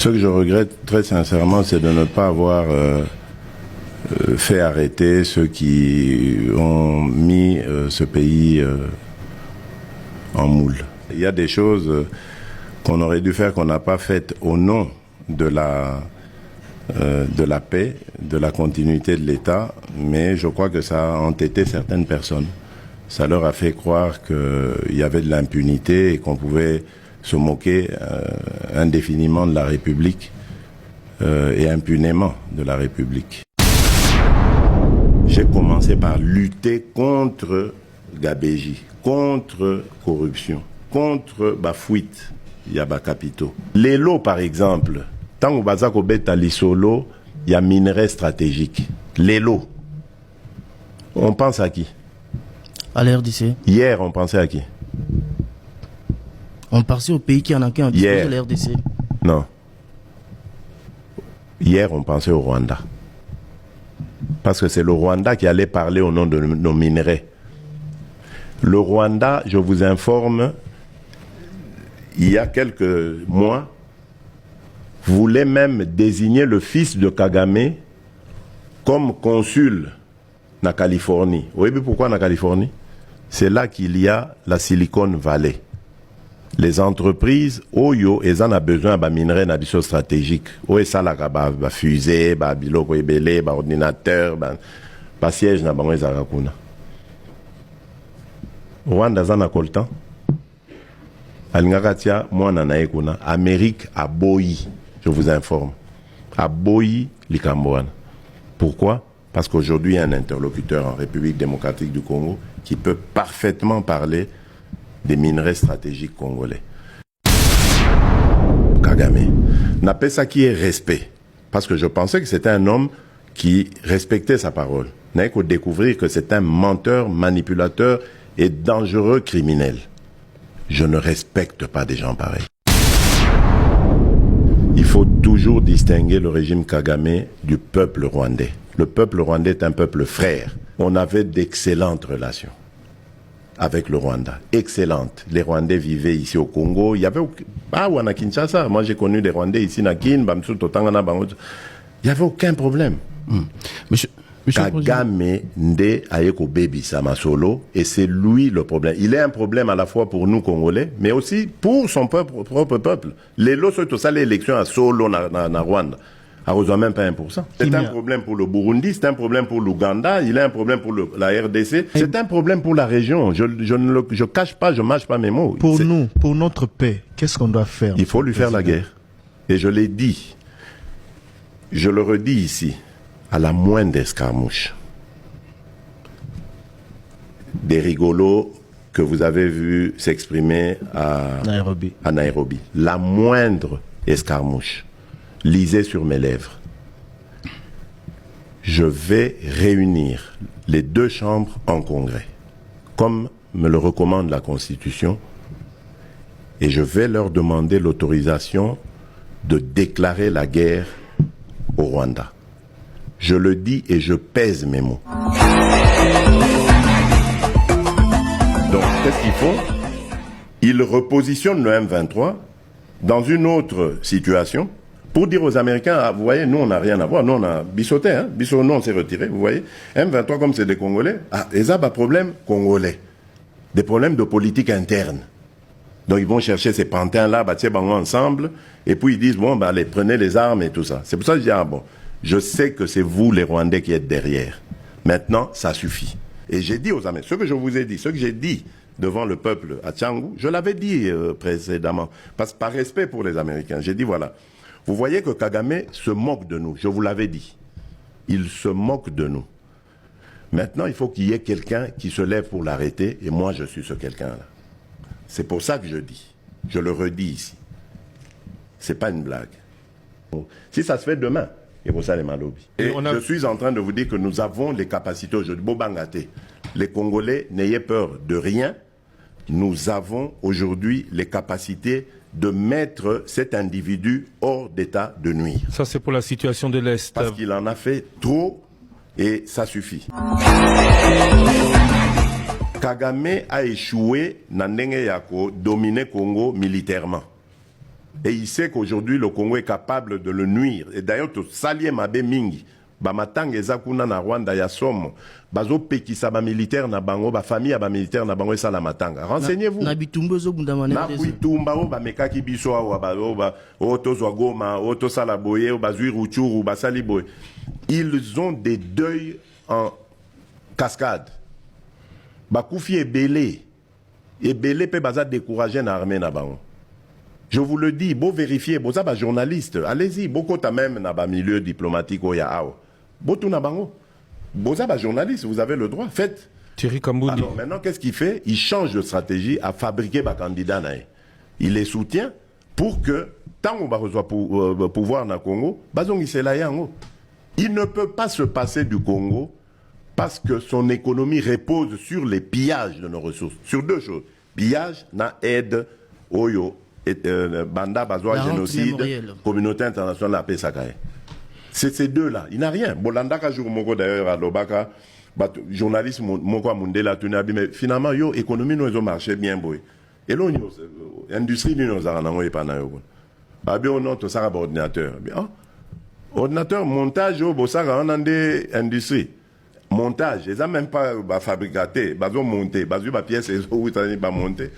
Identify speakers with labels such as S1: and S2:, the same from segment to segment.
S1: Ce que je regrette très sincèrement, c'est de ne pas avoir fait arrêter ceux qui ont mis ce pays en moule. Il y a des choses qu'on aurait dû faire qu'on n'a pas faites au nom de la paix, de la continuité de l'État, mais je crois que ça a entêté certaines personnes. Ça leur a fait croire qu'il y avait de l'impunité et qu'on pouvait se moquer indéfiniment de la République et impunément de la République. J'ai commencé par lutter contre Gabéji, contre corruption, contre fuite, il y a capitaux. Les lots, par exemple, tant que baza ko beta lisolo, il y a minerais stratégiques. Les lots. On pense à qui?
S2: À la RDC.
S1: Hier, on pensait à qui?
S2: On pensait au pays qui en a qu'un dispose de la RDC.
S1: Non. Hier, on pensait au Rwanda. Parce que c'est le Rwanda qui allait parler au nom de nos minerais. Le Rwanda, je vous informe, il y a quelques mois, voulait même désigner le fils de Kagame comme consul en Californie. Vous voyez pourquoi en Californie? C'est là qu'il y a la Silicon Valley. Les entreprises, oyo, elles en ont besoin de minerais stratégiques. Oyo, ça là, fusée, biloko ebele, ordinateur, siège na bango ezakuna. Rwanda zana koltan. Alingakatia mwana na ekuna. Amérique a boyi, je vous informe. A boyi likamboana. Pourquoi? Parce qu'aujourd'hui, il y a un interlocuteur en République démocratique du Congo qui peut parfaitement parler des minerais stratégiques congolais. Kagame n'a pas ça qui est respect. Parce que je pensais que c'était un homme qui respectait sa parole. N'a qu'à découvrir que c'est un menteur, manipulateur et dangereux criminel. Je ne respecte pas des gens pareils. Il faut toujours distinguer le régime Kagame du peuple rwandais. Le peuple rwandais est un peuple frère. On avait d'excellentes relations avec le Rwanda. Excellente. Les Rwandais vivaient ici au Congo. Il y avait... à Kinshasa. Moi, j'ai connu des Rwandais ici, à Kin, Bamsou, Totangana, Bangoto. Il n'y avait aucun problème.
S2: Monsieur
S1: Kagame Nde Ayeko Baby Samasolo, et c'est lui le problème. Il est un problème à la fois pour nous, Congolais, mais aussi pour son propre peuple. Les lots sont tous les élections à Solo, na Rwanda. À même pas 1%. C'est un problème pour le Burundi, c'est un problème pour l'Ouganda, il est un problème pour la RDC, c'est un problème pour la région. Je cache pas, je mâche pas mes mots.
S3: Pour nous, pour notre paix, qu'est-ce qu'on doit faire?
S1: Il faut lui faire la guerre. Et je l'ai dit, je le redis ici, à la moindre escarmouche, des rigolos que vous avez vus s'exprimer à Nairobi, la moindre escarmouche, lisez sur mes lèvres. Je vais réunir les deux chambres en congrès, comme me le recommande la Constitution, et je vais leur demander l'autorisation de déclarer la guerre au Rwanda. Je le dis et je pèse mes mots. Donc, qu'est-ce qu'ils font? Ils repositionnent le M23 dans une autre situation, pour dire aux Américains, ah, vous voyez, nous, on n'a rien à voir. Nous, on a bissoté, hein. Bissot, nous, on s'est retiré, vous voyez. M23, comme c'est des Congolais, ils ont des problèmes congolais. Des problèmes de politique interne. Donc, ils vont chercher ces pantins-là, ensemble, et puis ils disent, bon, allez, prenez les armes et tout ça. C'est pour ça que je dis, bon, je sais que c'est vous, les Rwandais, qui êtes derrière. Maintenant, ça suffit. Et j'ai dit aux Américains, ce que je vous ai dit, ce que j'ai dit devant le peuple à Tchangou, je l'avais dit précédemment, parce que par respect pour les Américains, j'ai dit, voilà, vous voyez que Kagame se moque de nous, je vous l'avais dit. Il se moque de nous. Maintenant, il faut qu'il y ait quelqu'un qui se lève pour l'arrêter, et moi, je suis ce quelqu'un-là. C'est pour ça que je dis, je le redis ici. C'est pas une blague. Si ça se fait demain, et pour ça, les malobis. Et je suis en train de vous dire que nous avons les capacités aujourd'hui. Bobangate, les Congolais, n'ayez peur de rien. Nous avons aujourd'hui les capacités de mettre cet individu hors d'état de nuire.
S4: Ça, c'est pour la situation de l'Est.
S1: Parce qu'il en a fait trop et ça suffit. Kagame a échoué dans dominer Congo militairement. Et il sait qu'aujourd'hui, le Congo est capable de le nuire. Et d'ailleurs, tout salie mabe mingi. Bamatang ezakuna na Rwanda ya somo. Bazo pekisa ba militaire na bango, ba famille ba militaire na bango esa la matanga. Renseignez-vous.
S2: Na bitumba zo bundamane.
S1: Na bitumba o ba mekaki biso awa ba oto zwa Goma, oto sala boye, ba zui Ruchuru, ba sali boye. Ils ont des deuils en cascade. Ba koufi ebele. Ebele pe baza décourager na armée na bango. Je vous le dis, beau vérifier, beau ça, journaliste, allez-y, beaucoup t'as même dans le milieu diplomatique au Yao. Beau tout n'a bango. Beau ça, journaliste, vous avez le droit, faites.
S4: Thierry Kamboudi.
S1: Alors maintenant, qu'est-ce qu'il fait? Il change de stratégie à fabriquer des candidats. Il les soutient pour que, tant qu'on va recevoir pouvoir dans le Congo, il ne peut pas se passer du Congo parce que son économie repose sur les pillages de nos ressources. Sur deux choses. Pillage, na aide, oyo. Banda Bazoa génocide, communauté internationale la paix Sakaye. C'est ces deux-là. Il n'a rien. Bolanda Kajour Moko d'ailleurs à Lobaka, journaliste Moko Mundela Tunabi, mais finalement, yo, économie nous a marché bien, boy. Et là, l'industrie nous a rendu pas naïo. Bien, on a tout ça ordinateur. Ordinateur, montage, au Bossara, on a des industries. Montage, ils n'ont même pas fabriqué, ils ont monté, ils ont pièces, ils ont monté.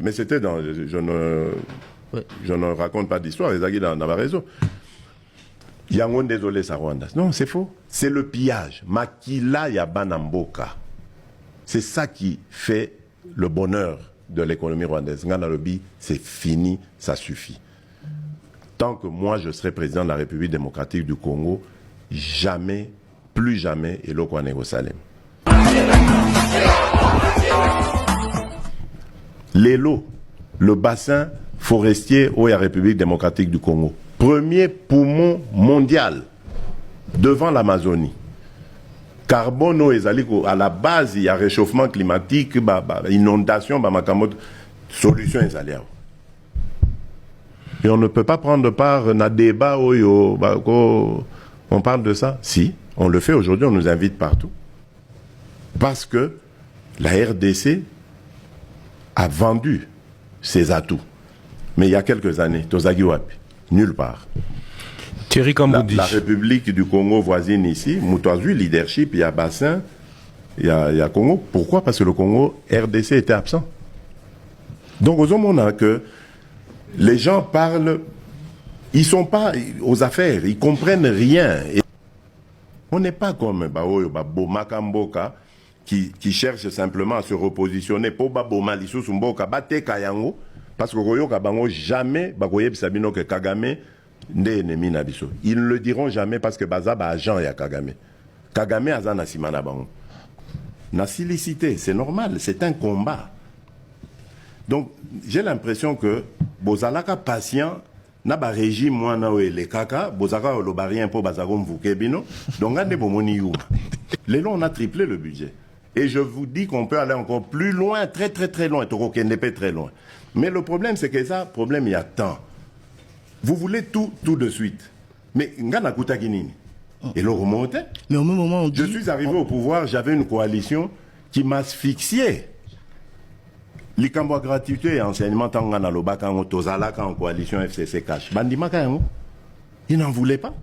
S1: Mais c'était dans. Je ne raconte pas d'histoire, ils ont dans ma réseau. Il y a un désolé, ça Rwanda. Non, c'est faux. C'est le pillage. Makila Yabanamboka. C'est ça qui fait le bonheur de l'économie rwandaise. Ngana-Lobi, c'est fini, ça suffit. Tant que moi, je serai président de la République démocratique du Congo, jamais. Plus jamais, et l'eau qu'on est au Salem. L'élo, le bassin forestier de la République démocratique du Congo. Premier poumon mondial devant l'Amazonie. Carbone, à la base, il y a réchauffement climatique, inondation, solution. Et on ne peut pas prendre part à un débat où on parle de ça. Si. On le fait aujourd'hui, on nous invite partout. Parce que la RDC a vendu ses atouts. Mais il y a quelques années, Tozagi Wapi, nulle part.
S4: Thierry Kamboudi.
S1: La République du Congo voisine ici, Moutouazui, leadership, il y a Bassin, il y a Congo. Pourquoi? Parce que le Congo, RDC était absent. Donc, aux hommes, on a que les gens parlent, ils ne sont pas aux affaires, ils ne comprennent rien. Et on n'est pas comme Bomaka Mboka qui cherche simplement à se repositionner pour Boma Lisusu Mboka, Bate Kayango, parce que Royoka Bango jamais Bagoyeb Sabino que Kagame n'est ennemi Nabiso. Ils ne le diront jamais parce que Bazaba agent ya Kagame. Kagame Azana Simana Bango. Na silicité, c'est normal, c'est un combat. Donc j'ai l'impression que Bozalaka patient. Na ba régime moi na les kaka bozaka lo barien po bazako mvuke bino donc ande bomoni yuma. Les lois on a triplé le budget et je vous dis qu'on peut aller encore plus loin, très loin, très loin. Mais le problème c'est que ça problème il y a tant. Vous voulez tout de suite. Mais ngana kutaki nini? Et le remonte.
S2: Mais au même moment on dit,
S1: je suis arrivé au pouvoir, j'avais une coalition qui m'asphyxiait. Likambo gratuité et enseignement tangana lobaka en tozalaka en coalition FCC cash. Bandimaka yango. Il n'en voulait pas.